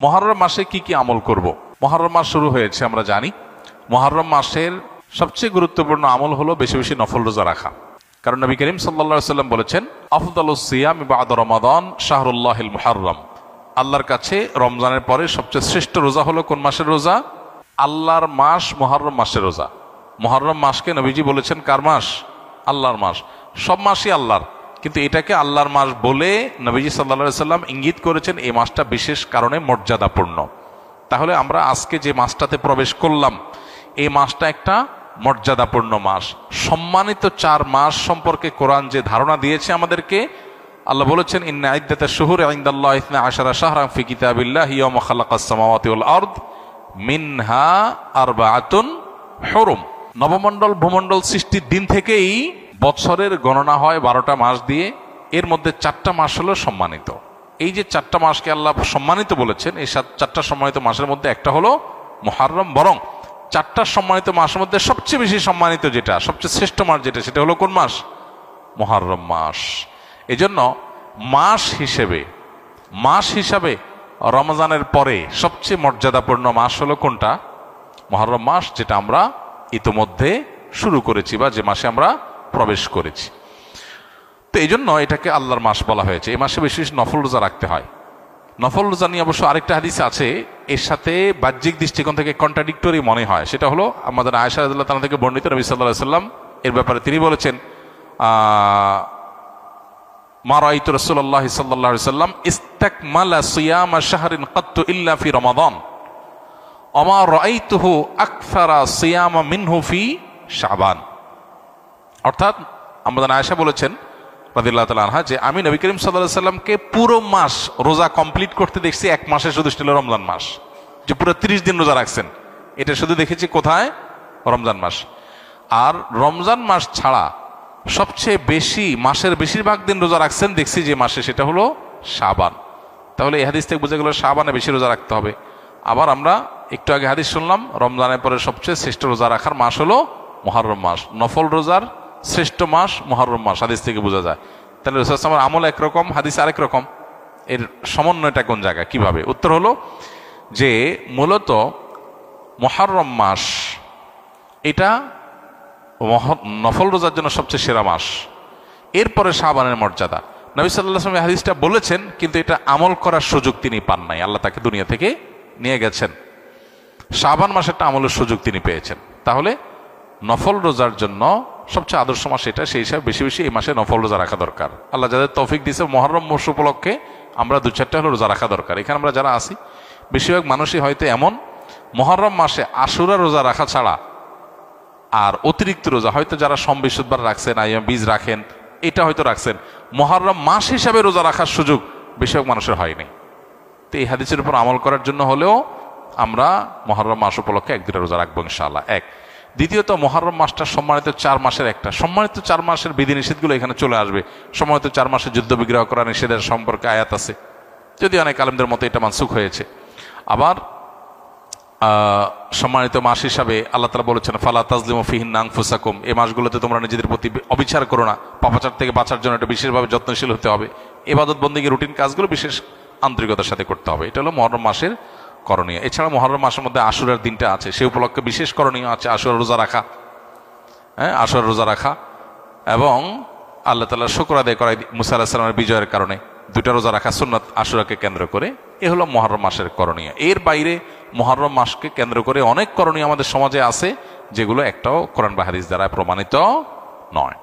মুহররম মাসে কি কি আমল করব। মুহররম মাস শুরু হয়েছে আমরা জানি। মুহররম মাসের সবচেয়ে গুরুত্বপূর্ণ আমল হলো বেশি বেশি নফল রোজা রাখা। কারণ নবী করিম সাল্লাল্লাহু আলাইহি সাল্লাম বলেছেন, আফদালুস সিয়াম বা'দা রমাদান শাহরুল্লাহিল মুহররম। আল্লাহর কাছে রমজানের পরে সবচেয়ে শ্রেষ্ঠ রোজা হলো কোন মাসের রোজা? আল্লাহর মাস মুহররম মাসের রোজা। মুহররম মাসকে নবীজি বলেছেন কার মাস? আল্লাহর মাস। সব মাসই আল্লাহর, কিন্তু এটাকে আল্লাহর মাস বলে নবীজি সাল্লাল্লাহু আলাইহি সাল্লাম ইঙ্গিত করেছেন এই মাসটা বিশেষ কারণে মর্যাদাপূর্ণ। তাহলে আমরা আজকে যে মাসটাতে প্রবেশ করলাম, এই মাসটা একটা মর্যাদাপূর্ণ মাস। সম্মানিত 4 মাস সম্পর্কে কোরআন যে ধারণা দিয়েছে আমাদেরকে, আল্লাহ বলেছেন, ইন্না ইদ্দাতাশ শুহুরি ইনদাল্লাহি 12 শাহরান ফি কিতাবিল্লাহি ইয়াওমা খালাকাস সামাওয়াতি ওয়াল আরদ মিনহা আরবাআতুন হুরুম। নবমণ্ডল ভূমণ্ডল সৃষ্টির দিন থেকেই বছরের গণনা হয় 12টা মাস দিয়ে। এর মধ্যে 4টা মাস হলো সম্মানিত। এই যে 4টা মাসকে আল্লাহ সম্মানিত বলেছেন, এই 4টা সম্মানিত মাসের মধ্যে একটা হলো মুহররম। বরং 4টা সম্মানিত মাসের মধ্যে সবচেয়ে বেশি সম্মানিত যেটা, সবচেয়ে শ্রেষ্ঠ মাস যেটা, সেটা হলো কোন মাস? মুহররম মাস। এজন্য মাস হিসাবে রমজানের পরে সবচেয়ে মর্যাদাপূর্ণ মাস হলো কোনটা? মুহররম মাস, যেটা আমরা ইতোমধ্যে শুরু করেছি বা যে মাসে আমরা প্রবেশ করেছি। তো এই জন্য এটাকে আল্লাহর মাস বলা হয়েছে। এই মাসে বেশি বেশি নফল রোজা রাখতে হয়। নফল রোজা নিয়ে অবশ্য আরেকটা হাদিস আছে, এর সাথে বাহ্যিক দৃষ্টিকোণ থেকে কন্ট্রাডিক্টরি মনে হয়। সেটা হলো আমাদের আয়েশা রাদিয়াল্লাহু তাআলা থেকে বর্ণিত, নবী সাল্লাল্লাহু আলাইহি সাল্লাম এর ব্যাপারে তিনি বলেছেন, মা রাআইতু রাসূলুল্লাহি সাল্লাল্লাহু আলাইহি সাল্লাম ইস্তাকমালা সিয়ামা শাহরিন কাত্তু ইল্লা ফি রমাদান ওয়া মা রাআইতুহু আকসারা সিয়ামা মিনহু ফি শাবান। অর্থাৎ আমাদের আয়েশা বলেছেন রাদিয়াল্লাহু তাআলা আনহা, যে আমি নবী করিম সাল্লাল্লাহু আলাইহি সাল্লামকে পুরো মাস রোজা কমপ্লিট করতে দেখছি এক মাসে, শুধু ছিল রমজান মাস, যে পুরো 30 দিন রোজা রাখছেন। এটা শুধু দেখেছি কোথায়? রমজান মাস। আর রমজান মাস ছাড়া সবচেয়ে বেশি, মাসের বেশিরভাগ দিন রোজা রাখছেন দেখছি যে মাসে, সেটা হলো শাবান। তাহলে এই হাদিস থেকে বোঝা গেল শাবানে বেশি রোজা রাখতে হবে। আবার আমরা একটু আগে হাদিস শুনলাম, রমজানের পরে সবচেয়ে শ্রেষ্ঠ রোজা রাখার মাস হলো মুহররম মাস। নফল রোজার শ্রেষ্ঠ মাস মুহররম মাস, হাদিস থেকে বোঝা যায়। তাহলে রাসূল সাল্লাল্লাহু আলাইহি ওয়াসাল্লাম আমল একরকম, হাদিস আরেক রকম। এর সমন্বয়টা কোন জায়গায়, কিভাবে? উত্তর হলো যে মূলত মুহররম মাস এটা নফল রোজার জন্য সবচেয়ে সেরা মাস। এরপরে শাবানের মর্যাদা। নবী সাল্লাল্লাহু আলাইহি ওয়াসাল্লাম হাদিসটা বলেছেন, কিন্তু এটা আমল করার সুযোগ তিনি পান নাই। আল্লাহ তাকে দুনিয়া থেকে নিয়ে গেছেন। শাবান মাসেরটা আমলের সুযোগ তিনি পেয়েছেন। তাহলে নফল রোজার জন্য সবচেয়ে আদর্শ মাস এটা, সেই হিসাবে বেশি বেশি এই মাসে নফল রোজা রাখা দরকার। আল্লাহ যাদের তৌফিক দিয়েছে, মুহররম মাস উপলক্ষে আমরা 2-4টা হলো রোজা রাখা দরকার। এখানে আমরা যারা আছি, বেশিরভাগ মানুষই হয়তো এমন, মুহররম মাসে আশুরা রোজা রাখা ছাড়া আর অতিরিক্ত রোজা হয়তো যারা সোম বৃহস্পতিবার রাখছেন, আইয়াম বীজ রাখেন, এটা হয়তো রাখছেন, মুহররম মাস হিসাবে রোজা রাখার সুযোগ বেশিরভাগ মানুষের হয়নি। তো এই হাদিসের উপর আমল করার জন্য হলেও আমরা মুহররম মাস উপলক্ষে 1-2টা রোজা রাখবো ইনশাআল্লাহ। এক। দ্বিতীয়ত, মুহররম মাসটা সম্মানিত 4 মাসের একটা। সম্মানিত 4 মাসের বিধিনিষেধগুলো এখানে চলে আসবে। সম্মানিত 4 মাসে যুদ্ধ বিগ্রহ করা নিষেধের সম্পর্কে আয়াত আছে, যদি অনেক আলেমদের মতো এটা মানসুখ হয়েছে। আবার সম্মানিত মাস হিসাবে আল্লাহ তাআলা বলেছেন, ফালা তাজলিমু ফিহিন্না আনফুসাকুম, এই মাসগুলোতে তোমরা নিজেদের প্রতি অবিচার করো না। পাপাচার থেকে বাঁচার জন্য এটা বিশেষভাবে যত্নশীল হতে হবে। ইবাদত বন্দেগী রুটিন কাজগুলো বিশেষ আন্তরিকতার সাথে করতে হবে। এটা হলো মুহররম মাসের করণীয়। এছাড়া মুহররম মাসের মধ্যে আশুরার দিনটা আছে, সেই উপলক্ষে বিশেষ করণীয় আছে আশুরা রোজা রাখা। আশুরা রোজা রাখা এবং আল্লাহ তাআলার শুকর আদায় করা মুসা আলাইহিস সালামের বিজয়ের কারণে 2টা রোজা রাখা সুন্নাত আশুরাকে কেন্দ্র করে। এ হলো মুহররম মাসের করণীয়। এর বাইরে মুহররম মাসকে কেন্দ্র করে অনেক করণীয় আমাদের সমাজে আছে, যেগুলো একটাও কোরআন বা হাদিস দ্বারা প্রমাণিত নয়।